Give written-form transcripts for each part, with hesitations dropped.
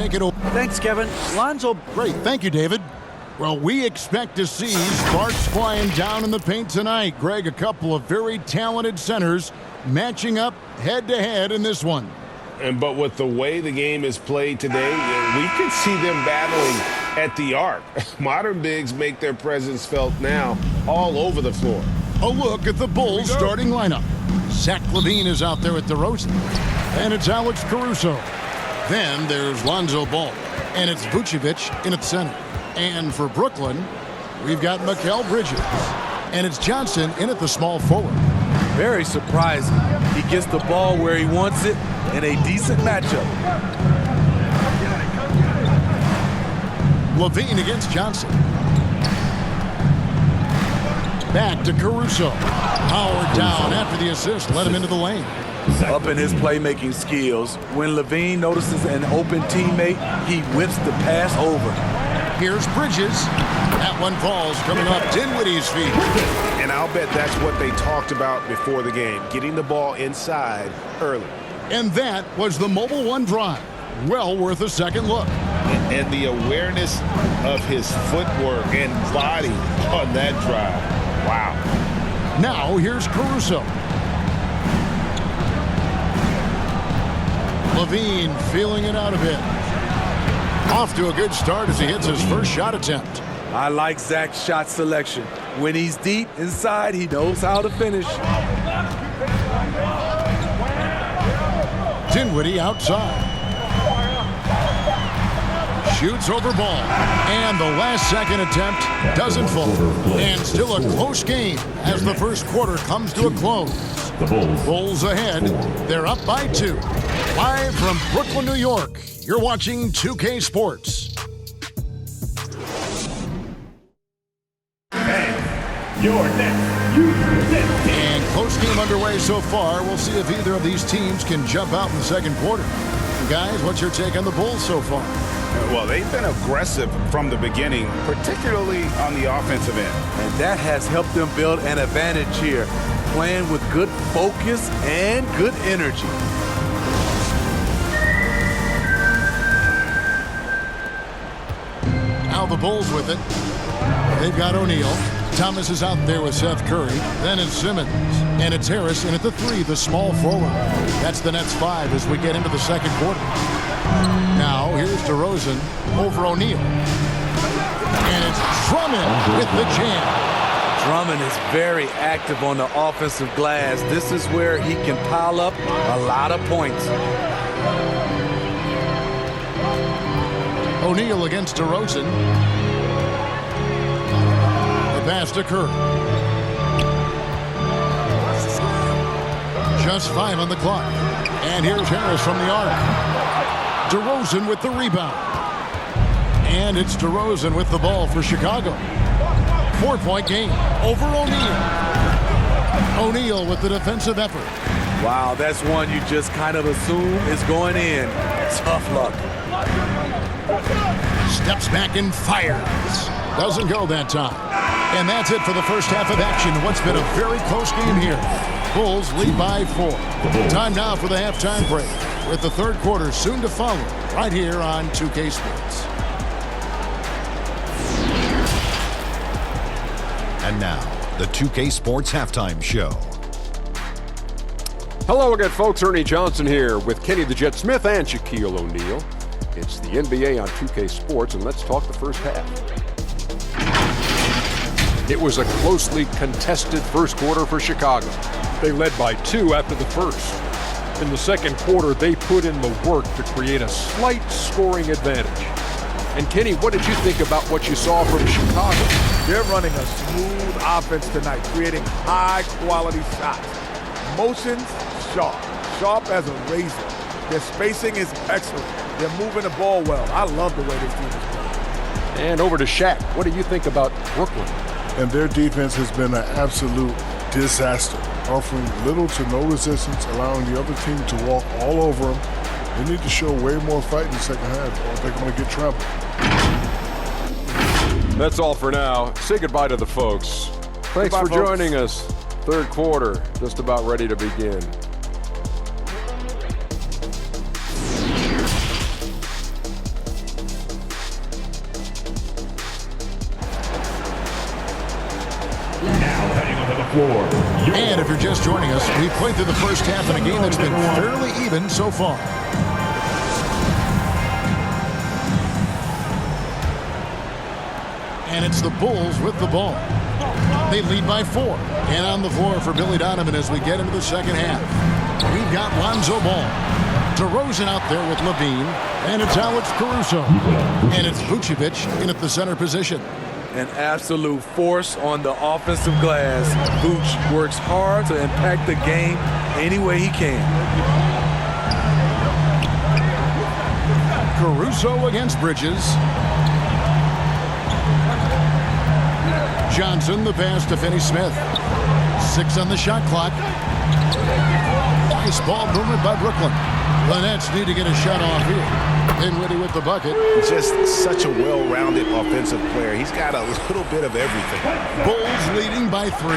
Take it away. Thanks, Kevin. Lonzo. Great. Thank you, David. Well, we expect to see sparks flying down in the paint tonight. Greg, a couple of very talented centers matching up head-to-head in this one. But with the way the game is played today, we could see them battling at the arc. Modern bigs make their presence felt now all over the floor. A look at the Bulls starting lineup. Zach LaVine is out there with DeRozan. And it's Alex Caruso. Then there's Lonzo Ball. And it's Vucevic in at center. And for Brooklyn, we've got Mikal Bridges. And it's Johnson in at the small forward. Very surprising. He gets the ball where he wants it in a decent matchup. LaVine against Johnson. Back to Caruso. Howard down after the assist. Let him into the lane. Up in his playmaking skills. When LaVine notices an open teammate, he whips the pass over. Here's Bridges. That one falls coming off Dinwiddie's feet. And I'll bet that's what they talked about before the game, getting the ball inside early. And that was the Mobile One drive. Well worth a second look. And the awareness of his footwork and body on that drive. Wow. Now here's Caruso. LaVine feeling it out a bit. Off to a good start as he hits his first shot attempt. I like Zach's shot selection. When he's deep inside, he knows how to finish. Dinwiddie outside. Shoots over ball. And the last second attempt doesn't fall. And still a close game as the first quarter comes to a close. Bulls ahead. They're up by 2. Live from Brooklyn, New York. You're watching 2K Sports. You're next. And close game underway so far. We'll see if either of these teams can jump out in the second quarter. Guys, what's your take on the Bulls so far? Well, they've been aggressive from the beginning, particularly on the offensive end. And that has helped them build an advantage here, playing with good focus and good energy. Now the Bulls with it. They've got O'Neal. Thomas is out there with Seth Curry. Then it's Simmons. And it's Harris in at the 3, the small forward. That's the Nets 5 as we get into the second quarter. Now here's DeRozan over O'Neal. And it's Drummond with the jam. Drummond is very active on the offensive glass. This is where he can pile up a lot of points. O'Neal against DeRozan. The pass to Curry. Just 5 on the clock. And here's Harris from the arc. DeRozan with the rebound. And it's DeRozan with the ball for Chicago. 4-point game over O'Neal. O'Neal with the defensive effort. Wow, that's one you just kind of assume is going in. Tough luck. Steps back and fires. Doesn't go that time. And that's it for the first half of action. What's been a very close game here. Bulls lead by 4. Time now for the halftime break, with the third quarter soon to follow right here on 2K Sports. And now, the 2K Sports Halftime Show. Hello again, folks. Ernie Johnson here with Kenny the Jet Smith and Shaquille O'Neal. It's the NBA on 2K Sports, and let's talk the first half. It was a closely contested first quarter for Chicago. They led by 2 after the first. In the second quarter, they put in the work to create a slight scoring advantage. And Kenny, what did you think about what you saw from Chicago? They're running a smooth offense tonight, creating high-quality shots. Motions, sharp as a razor. Their spacing is excellent. They're moving the ball well. I love the way this team is playing. And over to Shaq. What do you think about Brooklyn? And their defense has been an absolute disaster, offering little to no resistance, allowing the other team to walk all over them. They need to show way more fight in the second half, or they're going to get trampled. That's all for now. Say goodbye to the folks. Thanks for joining us. Third quarter, just about ready to begin. floor. And if you're just joining us, we've played through the first half in a game that's been fairly even so far. And it's the Bulls with the ball. They lead by 4. And on the floor for Billy Donovan as we get into the second half. We've got Lonzo Ball. DeRozan out there with Levine. And it's Alex Caruso. And it's Vucevic in at the center position. An absolute force on the offensive glass. Vooch works hard to impact the game any way he can. Caruso against Bridges. Johnson, the pass to Finney-Smith. 6 on the shot clock. Nice ball movement by Brooklyn. The Nets need to get a shot off here. Dinwiddie with the bucket. Just such a well-rounded offensive player. He's got a little bit of everything. Bulls leading by 3.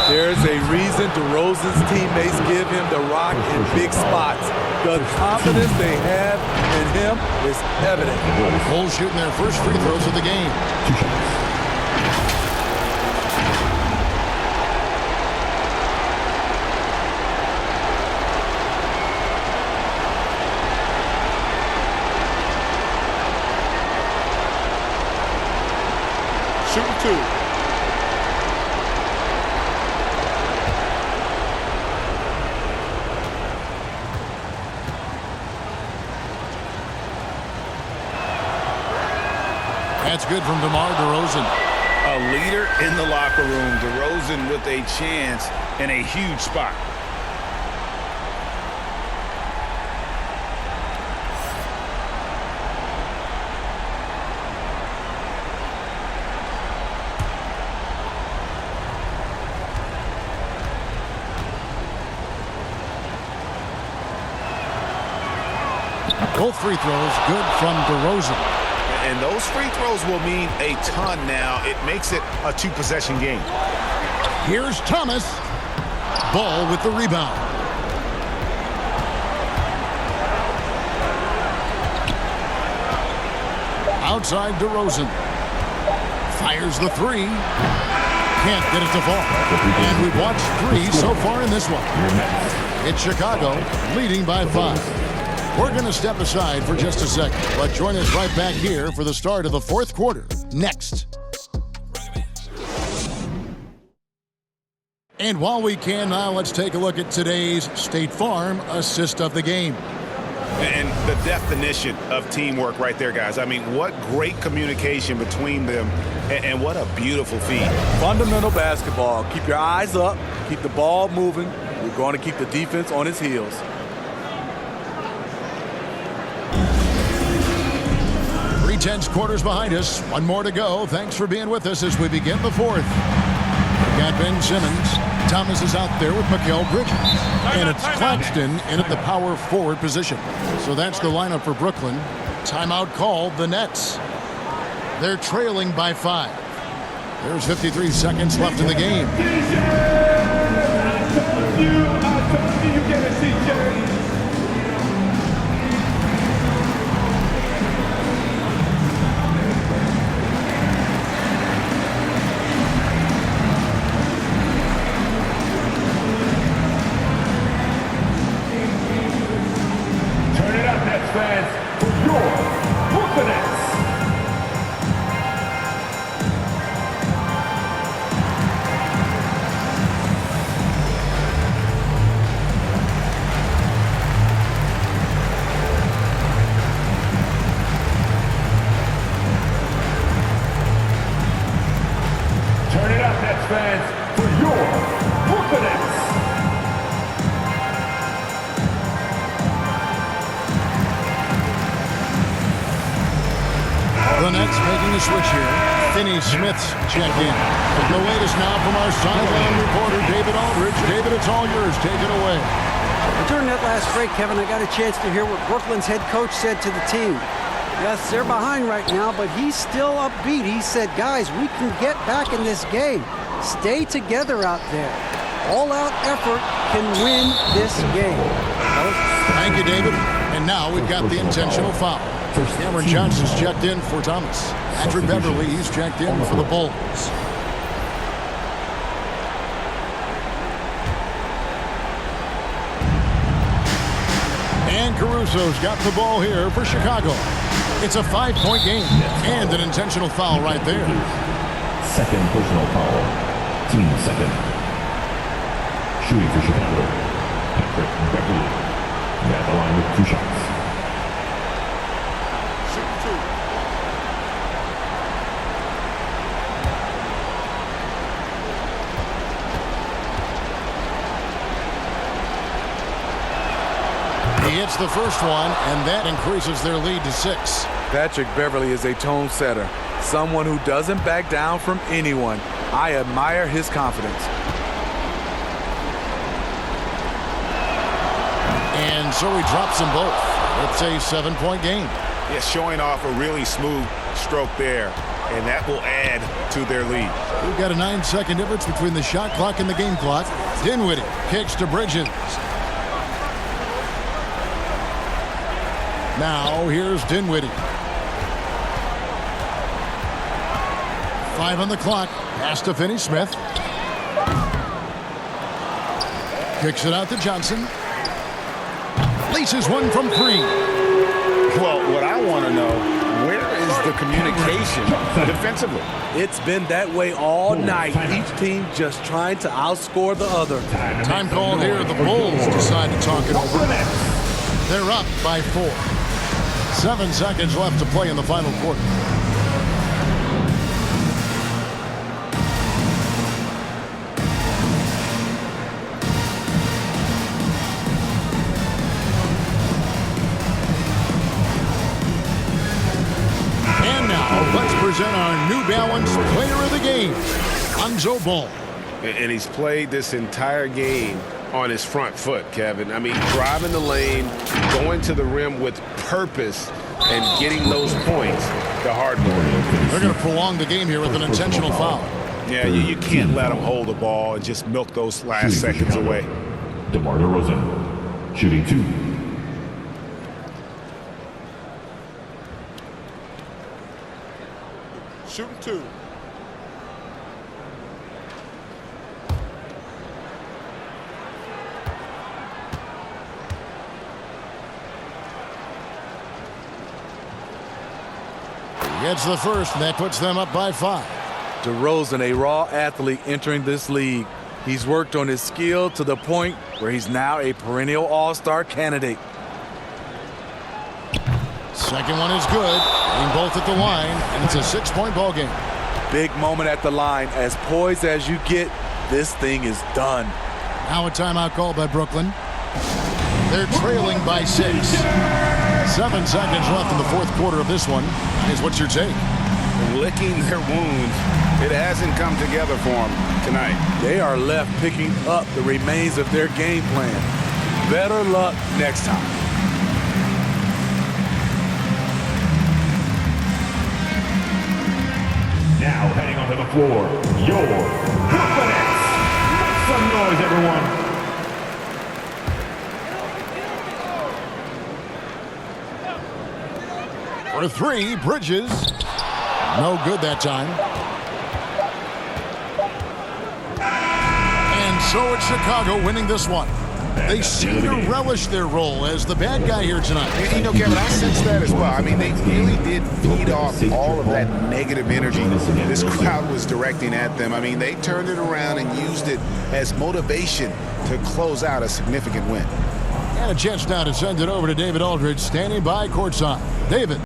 There's a reason DeRozan's teammates give him the rock in big spots. The confidence they have in him is evident. Bulls shooting their first free throws of the game. Shooting 2. That's good from DeMar DeRozan. A leader in the locker room. DeRozan with a chance in a huge spot. Both free throws good from DeRozan. And those free throws will mean a ton now. It makes it a 2-possession game. Here's Thomas. Ball with the rebound. Outside DeRozan. Fires the 3. Can't get it to fall. And we've watched 3 so far in this one. It's Chicago leading by 5. We're going to step aside for just a second, but join us right back here for the start of the fourth quarter. Next. And while we can now, let's take a look at today's State Farm assist of the game. And the definition of teamwork right there, guys. I mean, what great communication between them, and what a beautiful feed. Fundamental basketball. Keep your eyes up. Keep the ball moving. We're going to keep the defense on its heels. 3/10 quarters behind us. One more to go. Thanks for being with us as we begin the fourth. We've got Ben Simmons. Thomas is out there with Mikal Bridges. And it's Claxton in at the power forward position. So that's the lineup for Brooklyn. Timeout called the Nets. They're trailing by 5. There's 53 seconds left in the game. The Nets making a switch here. Finney-Smith's checked in. The latest now from our sideline reporter, David Aldridge. David, it's all yours. Take it away. During that last break, Kevin, I got a chance to hear what Brooklyn's head coach said to the team. Yes, they're behind right now, but he's still upbeat. He said, guys, we can get back in this game. Stay together out there. All-out effort can win this game. Thank you, David. And now we've got the intentional foul. Cameron Johnson's checked in for Thomas. Patrick Beverly, he's checked in for the Bulls. And Caruso's got the ball here for Chicago. It's a 5-point game and an intentional foul right there. Second personal foul. Team second. Shooting for Chicago. Patrick Beverly. At the line with 2 shots. He hits the first one, and that increases their lead to 6. Patrick Beverly is a tone setter, someone who doesn't back down from anyone. I admire his confidence. And so he drops them both. It's a 7-point game. Yeah, showing off a really smooth stroke there, and that will add to their lead. We've got a 9-second difference between the shot clock and the game clock. Dinwiddie kicks to Bridges. Now here's Dinwiddie. 5 on the clock. Pass to Finney-Smith. Kicks it out to Johnson. Laces one from 3. Well, what I want to know, where is the communication defensively? It's been that way all night. Each team just trying to outscore the other. Time called here. The Bulls decide to talk it over. They're up by 4. 7 seconds left to play in the final quarter. And now, let's present our New Balance Player of the Game, Lonzo Ball. And he's played this entire game on his front foot, Kevin. I mean, driving the lane, going to the rim with purpose, and getting those points the hard way. They're going to prolong the game here with an intentional foul. Yeah, you can't let him hold the ball and just milk those last seconds away. DeMar DeRozan. Shooting 2. Shooting 2. Gets the first, and that puts them up by 5. DeRozan, a raw athlete entering this league. He's worked on his skill to the point where he's now a perennial all-star candidate. Second one is good. Aim both at the line, and it's a 6-point ball game. Big moment at the line. As poised as you get, this thing is done. Now a timeout called by Brooklyn. They're trailing by 6. 7 seconds left in the fourth quarter of this one. Guys, what's your take? Licking their wounds. It hasn't come together for them tonight. They are left picking up the remains of their game plan. Better luck next time. Now heading onto the floor, your Brooklyn Nets. Make some noise, everyone. For 3, Bridges. No good that time. And so it's Chicago winning this one. They seem to relish their role as the bad guy here tonight. You know, Kevin, I sense that as well. I mean, they really did feed off all of that negative energy this crowd was directing at them. I mean, they turned it around and used it as motivation to close out a significant win. And a chance now to send it over to David Aldridge, standing by courtside. David.